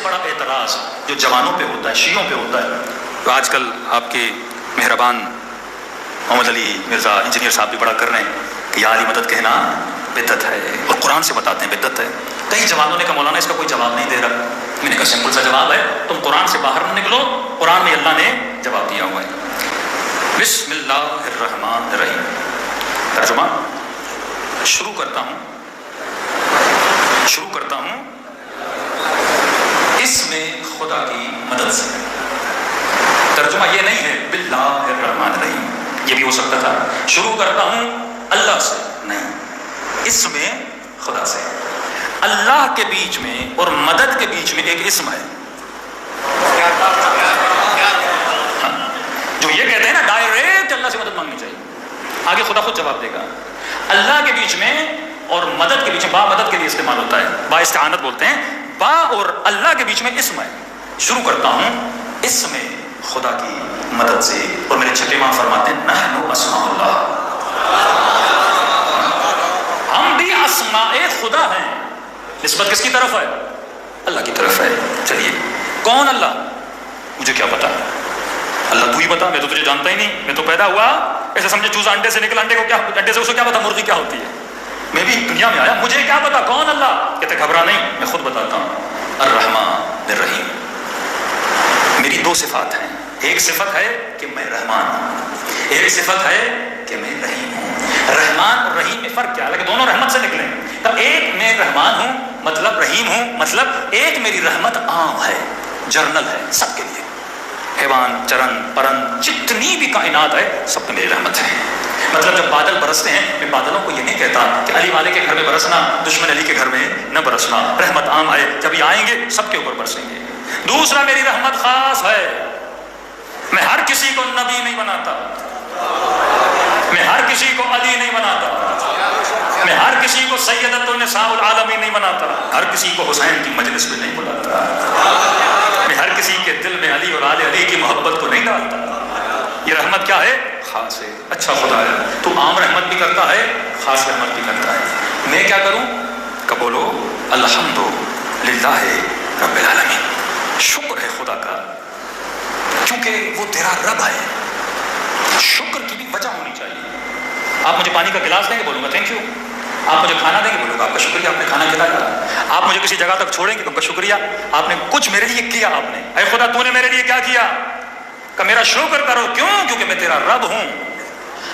بڑا اعتراض جو جوانوں پہ ہوتا ہے، شیعوں پہ ہوتا ہے، تو آج کل آپ کے مہربان محمد علی مرزا انجینئر صاحب بھی بڑا کر رہے ہیں کہ یا علی مدد کہنا بدعت ہے، اور قرآن سے بتاتے ہیں بدعت ہے. کئی جوانوں نے کہا مولانا اس کا کوئی جواب نہیں دے رہا. میں نے کہا سمپل سا جواب ہے، تم قرآن سے باہر نہ نکلو، قرآن میں اللہ نے جواب دیا ہوا ہے. بسم اللہ الرحمن الرحیم. ترجمہ شروع کرتا ہوں اس میں خدا کی مدد سے. ترجمہ یہ نہیں ہے باللہ الرحمن الرحیم، یہ بھی ہو سکتا تھا. شروع کرتا ہوں اللہ سے، نہیں، اس میں خدا سے. اللہ کے بیچ میں اور مدد کے بیچ میں ایک اسم ہے. جو یہ کہتے ہیں نا ڈائریکٹ اللہ سے مدد مانگنی چاہیے، آگے خدا خود جواب دے گا. اللہ کے بیچ میں اور مدد کے بیچ میں، با مدد کے لیے استعمال ہوتا ہے، با استعانت بولتے ہیں. با اور اللہ کے بیچ میں اسم ہے. شروع کرتا ہوں اس میں خدا کی مدد سے. اور میرے چھٹے ماں فرماتے ہیں نحن اسماء اللہ، ہم بھی اسماء خدا ہیں. نسبت کس کی طرف ہے؟ اللہ کی طرف ہے. چلیے کون اللہ؟ مجھے کیا پتا، اللہ تو ہی بتا، میں تو تجھے جانتا ہی نہیں. میں تو پیدا ہوا ایسے سمجھے چوزا انڈے سے نکلا، انڈے سے اس کو کیا پتا مرغی کیا ہوتی ہے. میں بھی دنیا میں آیا، مجھے کیا پتا کون اللہ. کہتے گھبرا نہیں، میں خود بتاتا ہوں. الرحمن الرحیم. میری دو صفات ہیں، ایک صفت ہے کہ میں رحمان ہوں، ایک صفت ہے کہ میں رحیم ہوں. رحمان اور رحیم میں فرق کیا ہے؟ کہ دونوں رحمت سے نکلے. تب ایک میں رحمان ہوں مطلب رحیم ہوں مطلب ایک میری رحمت عام ہے، جرنل ہے، سب کے لیے. حیوان، چرن، پرند، جتنی بھی کائنات ہے سب پہ میری رحمت ہے. مطلب جب بادل برستے ہیں، میں بادلوں کو یہ نہیں کہتا کہ علی والے کے گھر میں برسنا، دشمن علی کے گھر میں نہ برسنا. رحمت عام ہے، جب یہ آئیں گے سب کے اوپر برسیں گے. دوسرا میری رحمت خاص ہے، میں ہر کسی کو نبی نہیں بناتا، میں ہر کسی کو علی نہیں بناتا، میں ہر کسی کو سیدۃ النساء العالمین نہیں بناتا، ہر کسی کو حسین کی مجلس میں نہیں بلاتا، میں ہر کسی کے دل میں علی اور آل علی کی محبت کو نہیں ڈالتا. یہ رحمت کیا ہے؟ خاص ہے. اچھا خدا ہے، تو عام رحمت بھی کرتا ہے، خاص رحمت بھی کرتا ہے. میں کیا کروں؟ کہ بولو الحمدللہ رب العالمین. شکر ہے خدا کا، کیونکہ وہ تیرا رب ہے. شکر کی بھی وجہ ہونی چاہیے. آپ مجھے پانی کا گلاس دیں گے، بولوں گا تھینک یو. آپ مجھے کھانا دیں گے، بولوں گا آپ کا شکریہ، آپ نے کھانا کھلایا. آپ مجھے کسی جگہ تک چھوڑیں گے، آپ کا شکریہ، آپ نے کچھ میرے لیے کیا. آپ نے، اے خدا تو نے میرے لیے کیا کیا؟ کہ میرا شکر کرو. کیوں؟ کیونکہ میں تیرا رب ہوں.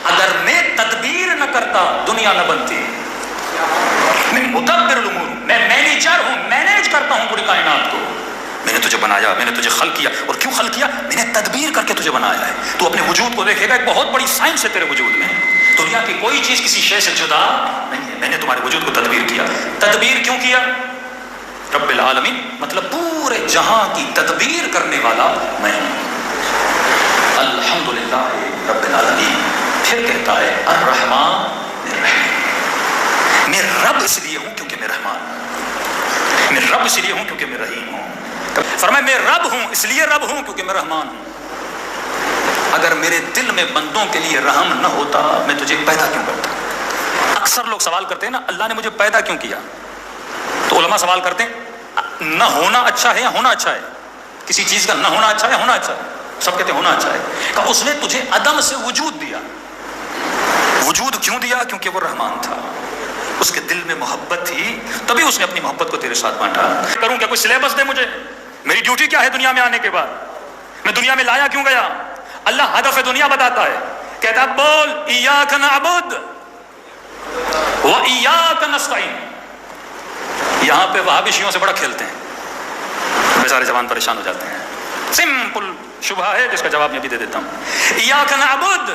اگر میں تدبیر نہ کرتا دنیا نہ بنتی. میں مدبر الامور، میں مینیجر ہوں، مینیج کرتا ہوں پوری کائنات کو. میں نے تجھے بنایا، میں نے تجھے خلق کیا. اور کیوں خلق کیا؟ میں نے تدبیر کر کے تجھے بنایا ہے. تو اپنے وجود کو دیکھے گا، ایک بہت بڑی سائنس ہے تیرے وجود میں. دنیا کی کوئی چیز کسی شے سے جدا نہیں ہے. میں نے تمہارے وجود کو تدبیر کیا. تدبیر کیوں کیا؟ رب العالمین مطلب پورے جہاں کی تدبیر کرنے والا میں ہوں. الحمدللہ رب العالمین. پھر کہتا ہے الرحمن الرحیم. میں رب اس لیے ہوں کیونکہ میں رحمان ہوں، میں رب اس لیے ہوں کیونکہ میں رحیم ہوں. فرمایا میں رب ہوں اس لیے رب ہوں کیونکہ میں رحمان ہوں. اگر میرے دل میں بندوں کے لیے رحم نہ ہوتا میں تجھے پیدا کیوں کرتا؟ اکثر لوگ سوال کرتے ہیں نا اللہ نے مجھے پیدا کیوں کیا؟ تو علماء سوال کرتے ہیں نہ ہونا اچھا ہے یا ہونا اچھا ہے؟ کسی چیز کا نہ ہونا اچھا ہے یا ہونا اچھا ہے؟ سب کہتے ہیں ہونا اچھا ہے. کہ اس نے تجھے عدم سے وجود دیا. وجود کیوں دیا؟ کیونکہ وہ رحمان تھا، اس کے دل میں محبت تھی، تبھی اس نے اپنی محبت کو تیرے ساتھ بانٹا. کروں کیا؟ کوئی سلیبس دے مجھے. میری ڈیوٹی کیا ہے دنیا میں آنے کے بعد؟ میں دنیا میں لایا کیوں گیا؟ اللہ ہدف دنیا بتاتا ہے، کہتا ہے بول ایاک نعبد و ایاک نستعین. یہاں پہ وہابی شیعوں سے بڑا کھیلتے ہیں، بیچارے جوان پریشان ہو جاتے ہیں. سمپل شبہ ہے جس کا جواب میں بھی دے دیتا ہوں. ایاک نعبد،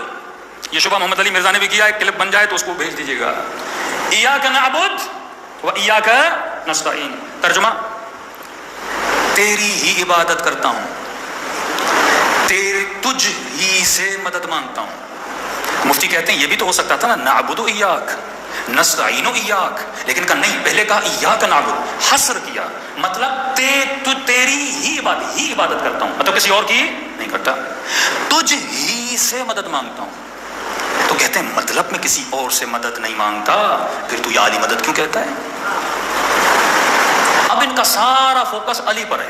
یہ شبہ محمد علی مرزا نے بھی کیا ہے، کلپ بن جائے تو اس کو بھیج دیجیے گا. ایاک نعبد و ایاک نستعین. ترجمہ تیری ہی عبادت کرتا ہوں، تجھ ہی سے مدد مانگتا ہوں. مفتی کہتے ہیں یہ بھی تو ہو سکتا تھا نا نعبد ایاک نستعین ایاک، لیکن کہا نہیں، پہلے کہا ایاک نعبد، حصر کیا. مطلب تیری ہی عبادت کرتا ہوں، مطلب کسی اور کی نہیں کرتا. تجھ ہی سے مدد مانگتا ہوں. تو کہتے ہیں مطلب میں کسی اور سے مدد نہیں مانگتا، پھر تو یا علی مدد کیوں کہتا ہے؟ اب ان ان کا سارا فوکس علی پر ہے.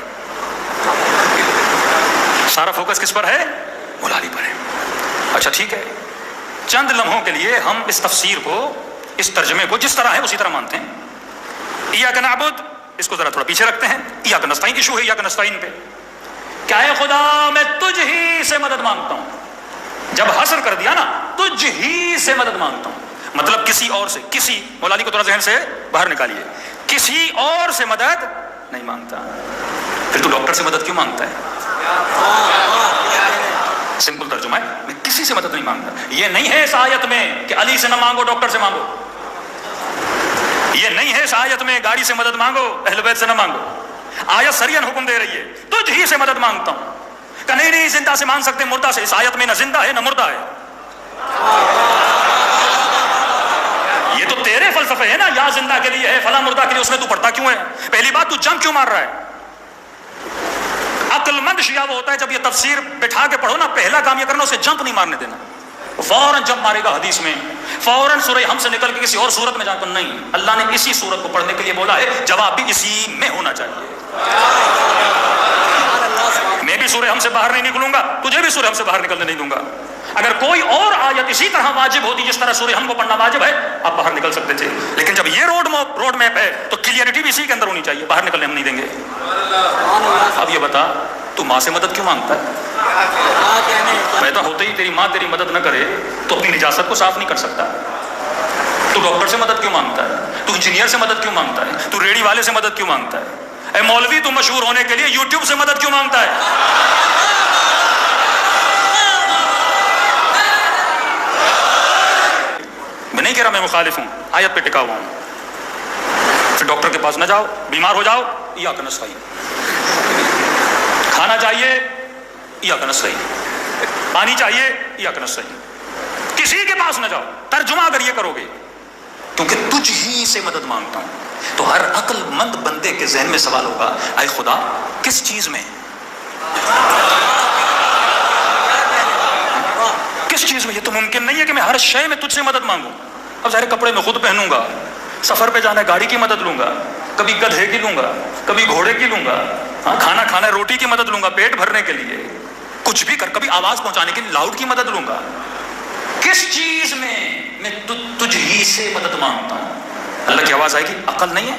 سارا فوکس کس پر ہے؟ مولا علی پر ہے. اچھا ٹھیک ہے، چند لمحوں کے لیے ہم اس تفسیر کو، اس ترجمے کو جس طرح ہے اسی طرح مانتے ہیں. ایاک نعبد، اس کو ذرا تھوڑا پیچھے رکھتے ہیں. ایاک نستعین ایشو ہے ایاک نستعین پہ. کیا ہے خدا میں تجھ ہی سے مدد مانگتا ہوں. جب حصر کر دیا نا، تجھ ہی سے مدد مانگتا ہوں، مطلب کسی اور سے، کسی، مولا علی کو تھوڑا ذہن سے باہر نکالیے، کسی اور سے مدد نہیں مانگتا. پھر تو ڈاکٹر سے مدد کیوں مانگتا ہے؟ سمپل ترجمہ ہے، میں کسی سے مدد نہیں مانگتا. یہ نہیں ہے اس آیت میں کہ علی سے نہ مانگو ڈاکٹر سے مانگو. یہ نہیں ہے اس آیت میں گاڑی سے مدد مانگو اہل بیت سے نہ مانگو. آیت سریعاً حکم دے رہی ہے تجھ ہی سے مدد مانگتا ہوں. کہ نہیں زندہ سے مانگ سکتے مردہ سے. اس آیت میں نہ زندہ ہے نہ مردہ ہے. یہ تو تیرے فلسفے ہے نا، یا زندہ کے لیے ہے فلاں مردہ کے لیے، اس میں تو پڑھتا کیوں ہے؟ پہلی بات تو جنگ کیوں مار رہا ہے؟ عقل مند شیعہ وہ ہوتا ہے جب یہ تفسیر بٹھا کے پڑھو نا، پہلا کام یہ کرنا اسے جمپ نہیں مارنے دینا. فوراً جمپ مارے گا حدیث میں، فوراً سورہ ہم سے نکل کے کسی اور صورت میں جا کر. نہیں، اللہ نے اسی صورت کو پڑھنے کے لیے بولا ہے، جواب بھی اسی میں ہونا چاہیے. میں بھی سورہ ہم سے باہر نہیں نکلوں گا، تجھے بھی سورہ ہم سے باہر نکلنے نہیں دوں گا. اگر کوئی اور آیت اسی طرح واجب ہوتی جس طرح سورہ ہم کو پڑھنا واجب ہے، آپ باہر نکل سکتے تھے. لیکن جب یہ روڈ میپ ہے تو کلیئرٹی بھی اسی کے اندر ہونی چاہیے. باہر نکلنے ہم نہیں دیں گے. اب یہ بتا، تو ماں سے مدد کیوں مانگتا ہے؟ پیدا ہوتے ہی تیری ماں تیری مدد نہ کرے تو اپنی نجاست کو صاف نہیں کر سکتا. تو ڈاکٹر سے مدد کیوں مانگتا ہے؟ تو انجینئر سے مدد کیوں مانگتا ہے؟ تو ریڑھی والے سے مدد کیوں مانگتا ہے؟ اے مولوی، تو مشہور ہونے کے لیے یوٹیوب سے مدد کیوں مانگتا ہے؟ میں نہیں کہہ رہا میں مخالف ہوں، آیت پہ ٹکا ہوا ہوں. پھر ڈاکٹر کے پاس نہ جاؤ، بیمار ہو جاؤ، ایاک نستعین. کھانا چاہیے، ایاک نستعین. پانی چاہیے، ایاک نستعین. کسی کے پاس نہ جاؤ. ترجمہ اگر یہ کرو گے، کیونکہ تجھ ہی سے مدد مانگتا ہوں، تو ہر عقل مند بندے کے ذہن میں سوال ہوگا، اے خدا کس چیز میں؟ کس چیز میں؟ یہ تو ممکن نہیں ہے کہ میں ہر شے میں تجھ سے مدد مانگوں. اب ظاہر کپڑے میں خود پہنوں گا، سفر پہ جانا ہے گاڑی کی مدد لوں گا، کبھی گدھے کی لوں گا، کبھی گھوڑے کی لوں گا، کھانا کھانا ہے روٹی کی مدد لوں گا پیٹ بھرنے کے لیے، کچھ بھی کر، کبھی آواز پہنچانے کے لیے لاؤڈ کی مدد لوں گا. کس چیز میں تجھ ہی سے مدد مانگتا ہوں؟ اللہ کی آواز آئے گی، عقل نہیں ہے؟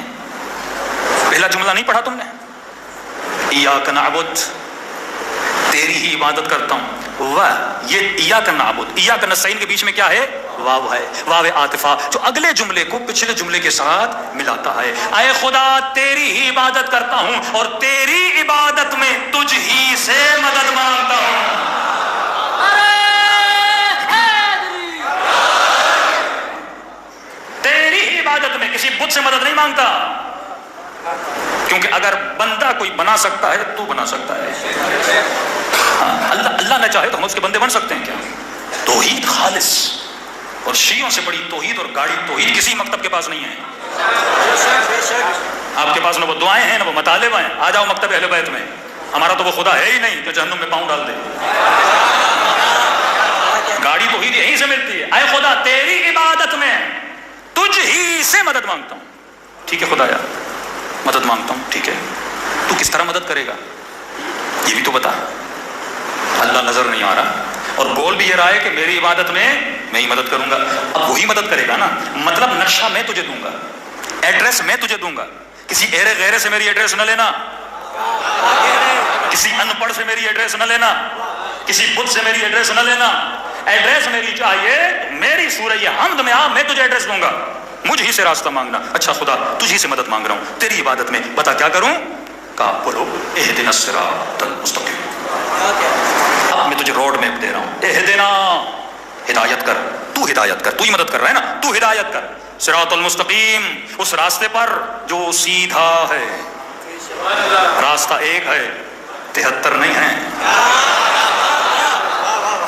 پہلا جملہ نہیں پڑھا تم نے؟ ایاک نعبد، تیری ہی عبادت کرتا ہوں. واہ، یہ ایاک نعبد ایاک نستعین کے بیچ میں کیا ہے؟ واو ہے، واو عاطفہ، جو اگلے جملے کو پچھلے جملے کے ساتھ ملاتا ہے. اے خدا تیری ہی عبادت کرتا ہوں اور تیری عبادت میں تجھ ہی سے مدد مانگتا ہوں. تیری ہی عبادت میں کسی بت سے مدد نہیں مانگتا، کیونکہ اگر بندہ کوئی بنا سکتا ہے تو بنا سکتا ہے. اللہ نہ چاہے تو ہم اس کے بندے بن سکتے ہیں کیا؟ توحید خالص، اور شیعوں سے بڑی توحید اور گاڑی توحید کسی مکتب کے پاس نہیں ہے. آپ کے پاس نہ وہ دعائیں ہیں نہ وہ مطالبہ ہیں. آ جاؤ مکتب اہل بیت میں، ہمارا تو وہ خدا ہے ہی نہیں جو جہنم میں پاؤں ڈال دے. گاڑی توحید یہیں سے ملتی ہے. اے خدا تیری عبادت میں تجھ ہی سے مدد مانگتا ہوں. ٹھیک ہے خدایا، مدد مانگتا ہوں، ٹھیک ہے، تو کس طرح مدد کرے گا یہ بھی تو بتا. اللہ نظر نہیں آ رہا اور بول بھی یہ رہا ہے کہ میری عبادت میں میں ہی مدد کروں گا. اب وہی مدد کرے گا نا، مطلب نقشہ میں تجھے دوں گا، ایڈریس میں تجھے دوں گا. کسی ایرے غیرے سے میری ایڈریس نہ لینا، کسی ان پڑھ سے میری ایڈریس نہ لینا، کسی بت سے میری ایڈریس نہ لینا. ایڈریس میری چاہیے، میری سورہ حمد میں آ، میں تجھے ایڈریس دوں گا. مجھ ہی سے راستہ مانگنا. اچھا خدا تجھ ہی سے مدد مانگ رہا ہوں تیری عبادت میں، بتا کیا کروں؟ کہا بولو اہدنا الصراط المستقیم. اب میں تجھے روڈ میپ دے رہا ہوں. اہدنا، ہدایت کر، تو ہدایت کر، تو ہی مدد کر رہا ہے نا، تو ہدایت کر. صراط المستقیم، اس راستے پر جو سیدھا ہے. راستہ ایک ہے، 73 نہیں ہے.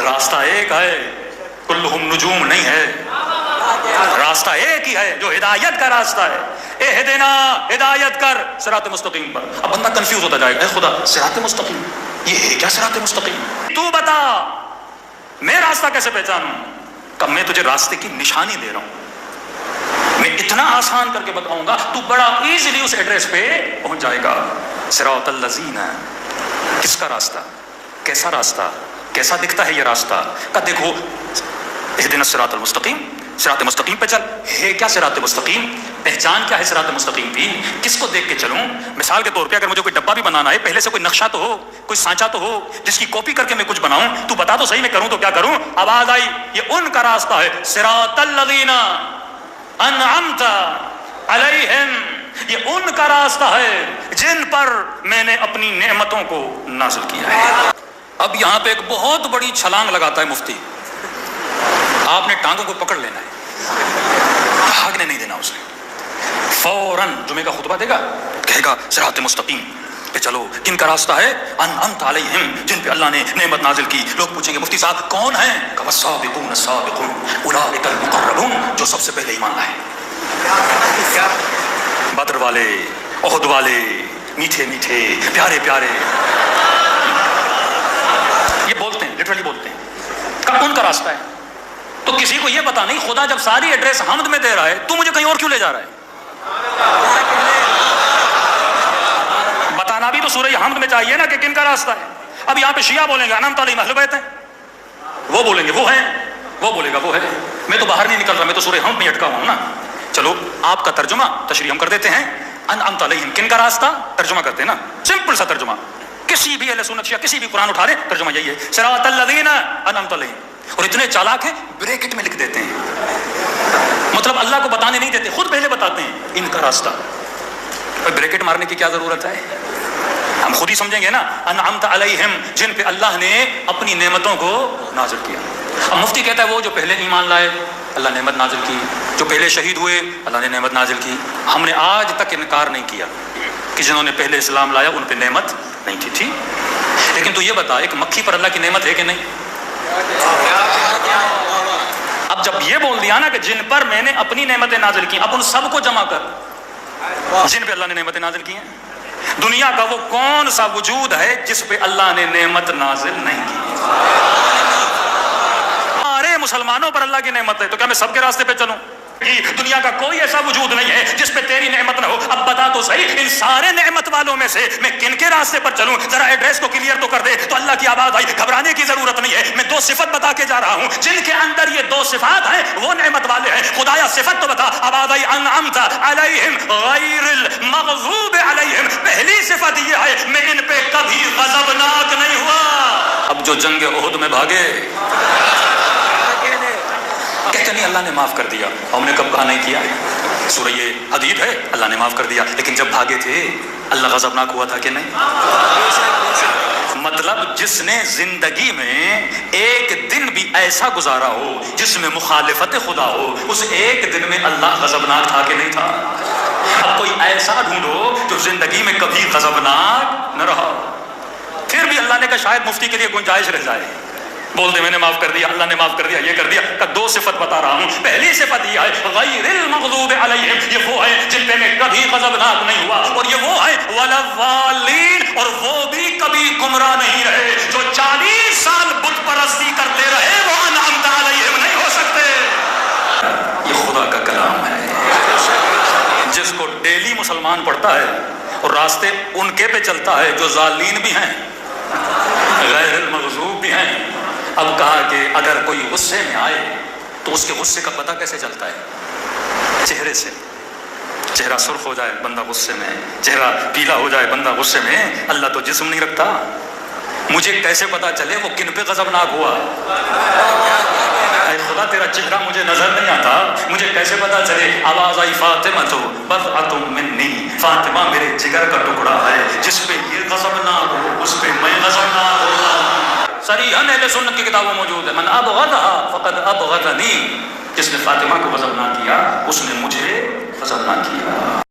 راستہ ایک ہے، کلہم نجوم نہیں ہے. راستہ ایک ہی ہے جو ہدایت کا راستہ ہے. اہدنا، ہدایت کر صراط مستقیم پر. اب بندہ کنفیوز ہوتا جائے گا، اے خدا صراط مستقیم یہ ہے کیا؟ صراط مستقیم تو بتا، میں راستہ کیسے پہچانوں؟ کہ میں تجھے راستے کی نشانی دے رہا ہوں. میں اتنا آسان کر کے بتاؤں گا تو بڑا ایزیلی اس ایڈریس پہ پہنچ جائے گا. صراط الذین، کس کا راستہ؟ کیسا راستہ؟ کیسا دکھتا ہے یہ راستہ؟ کہ دیکھو اہدنا الصراط المستقیم، صراط مستقیم پہ چل. ہے کیا صراط مستقیم؟ پہچان کیا ہے صراط مستقیم کی؟ کس کو دیکھ کے چلوں؟ مثال کے طور پہ اگر مجھے کوئی ڈبہ بھی بنانا ہے، پہلے سے کوئی نقشہ تو ہو، کوئی سانچہ تو ہو جس کی کاپی کر کے میں کچھ بناؤں. تو بتا تو صحیح میں کروں تو کیا کروں؟ آواز آئی، یہ ان کا راستہ ہے. صراط الذین انعمت علیہم، یہ ان کا راستہ ہے جن پر میں نے اپنی نعمتوں کو نازل کیا ہے. اب یہاں پہ ایک بہت بڑی چھلانگ لگاتا ہے مفتی. آپ نے ٹانگوں کو پکڑ لینا ہے، بھاگنے نہیں دینا اسے. فوراً جمعے کا خطبہ دے گا، کہے گا صراط مستقیم پہ چلو. کن کا راستہ ہے؟ انعمت علیہم، جن پہ اللہ نے نعمت نازل کی. لوگ پوچھیں گے مفتی صاحب کون ہیں؟ کہ والسابقون السابقون اولئک المقربون، جو سب سے پہلے ایمان لائے. بدر والے، احد والے، میٹھے میٹھے پیارے پیارے، یہ بولتے ہیں، لٹرلی بولتے ہیں کہ ان کا راستہ ہے. تو کسی کو یہ پتا نہیں خدا جب ساری ایڈریس حمد میں دے رہا ہے تو مجھے کہیں اور کیوں لے جا رہا ہے؟ بتانا بھی تو سورہ حمد میں چاہیے نا کہ کن کا راستہ ہے. اب یہاں پہ شیعہ بولیں گے انعمت علیہم اہل بیت ہیں، وہ بولیں گے وہ ہیں، وہ بولے گا وہ ہے. میں تو باہر نہیں نکل رہا، میں تو سورہ حمد میں اٹکا ہوا ہوں نا. چلو آپ کا ترجمہ تشریح ہم کر دیتے ہیں. انعمت علیہم کن کا راستہ؟ ترجمہ کرتے ہیں نا، سمپل سا ترجمہ. کسی بھی اہل سنت شیعہ کسی بھی قرآن اٹھا لیں، ترجمہ یہی ہے صراط الذین انعمت علیہم. اور اتنے چالاک ہیں بریکٹ میں لکھ دیتے ہیں، مطلب اللہ کو بتانے نہیں دیتے، خود پہلے بتاتے ہیں ان کا راستہ. بریکٹ مارنے کی کیا ضرورت ہے؟ ہم خود ہی سمجھیں گے نا. انعمت علیہم، جن پہ اللہ نے اپنی نعمتوں کو نازل کیا. اب مفتی کہتا ہے وہ جو پہلے ایمان لائے اللہ نے نعمت نازل کی، جو پہلے شہید ہوئے اللہ نے نعمت نازل کی. ہم نے آج تک انکار نہیں کیا کہ جنہوں نے پہلے اسلام لایا ان پہ نعمت نہیں کی تھی. لیکن تو یہ بتا ایک مکھی پر اللہ کی نعمت ہے کہ نہیں؟ اب جب یہ بول دیا نا کہ جن پر میں نے اپنی نعمتیں نازل کی، اب ان سب کو جمع کر جن پہ اللہ نے نعمتیں نازل کی ہیں. دنیا کا وہ کون سا وجود ہے جس پہ اللہ نے نعمت نازل نہیں کی؟ سارے مسلمانوں پر اللہ کی نعمت ہے، تو کیا میں سب کے راستے پہ چلوں؟ دنیا کا کوئی ایسا وجود نہیں ہے جس پہ تیری نعمت نہ ہو. اب بتا تو صحیح ان سارے نعمت والوں میں سے میں کن کے راستے پر چلوں؟ ذرا ایڈریس کو کلیئر تو کر دے. تو اللہ کی آواز آئی، گھبرانے کی ضرورت نہیں ہے، میں دو صفت بتا کے جا رہا ہوں جن کے اندر یہ دو صفات ہیں وہ نعمت والے ہیں. خدایا صفت تو بتا. آواز آئی انعمت علیہم غیر المغضوب علیہم. پہلی صفت یہ ہے میں ان پہ کبھی غضبناک نہیں ہوا. اب جو جنگ احد میں بھاگے کہتے نہیں اللہ نے معاف کر دیا، ہم نے کب کہا نہیں کیا؟ سورہ حدید ہے اللہ نے معاف کر دیا، لیکن جب بھاگے تھے اللہ غضبناک ہوا تھا کہ نہیں؟ مطلب جس نے زندگی میں ایک دن بھی ایسا گزارا ہو جس میں مخالفت خدا ہو، اس ایک دن میں اللہ غضبناک تھا کہ نہیں تھا؟ اب کوئی ایسا ڈھونڈو جو زندگی میں کبھی غضبناک نہ رہا، پھر بھی اللہ نے کہا شاید مفتی کے لیے گنجائش رہ جائے، بول دے میں نے معاف کر دیا، اللہ نے معاف کر دیا، یہ کر دیا. کہ دو صفت بتا رہا ہوں. پہلی صفت یہ ہے غیر المغضوب علیہم، یہ وہ ہے جن پہ میں کبھی غضبناک نہیں ہوا. اور یہ وہ ہے والضالین، اور وہ بھی کبھی گمراہ نہیں رہے. جو 40 سال بت پرستی کرتے رہے وہ انعمت علیہم نہیں ہو سکتے. یہ خدا کا کلام ہے جس کو ڈیلی مسلمان پڑھتا ہے اور راستے ان کے پہ چلتا ہے جو ضالین بھی ہیں غیر المغضوب بھی ہیں. اب کہا کہ اگر کوئی غصے میں آئے تو اس کے غصے کا پتہ کیسے چلتا ہے؟ چہرے سے. چہرہ سرخ ہو جائے بندہ غصے میں، چہرہ پیلا ہو جائے بندہ غصے میں. اللہ تو جسم نہیں رکھتا. مجھے کیسے پتا چلے وہ کن پہ غضبناک ہوا؟ اے خدا تیرا چہرہ مجھے نظر نہیں آتا، مجھے کیسے پتا چلے؟ آواز آئی فاطمہ تو بضعۃ منی، فاطمہ میرے جگر کا ٹکڑا ہے، جس پہ یہ غضبناک ہو اس پہ میں غضبناک ہوں. صریحاً اہل سنت کی کتابوں موجود ہے من ابغضها فقد ابغضنی. جس نے فاطمہ کو غضبناک کیا اس نے مجھے غضبناک کیا.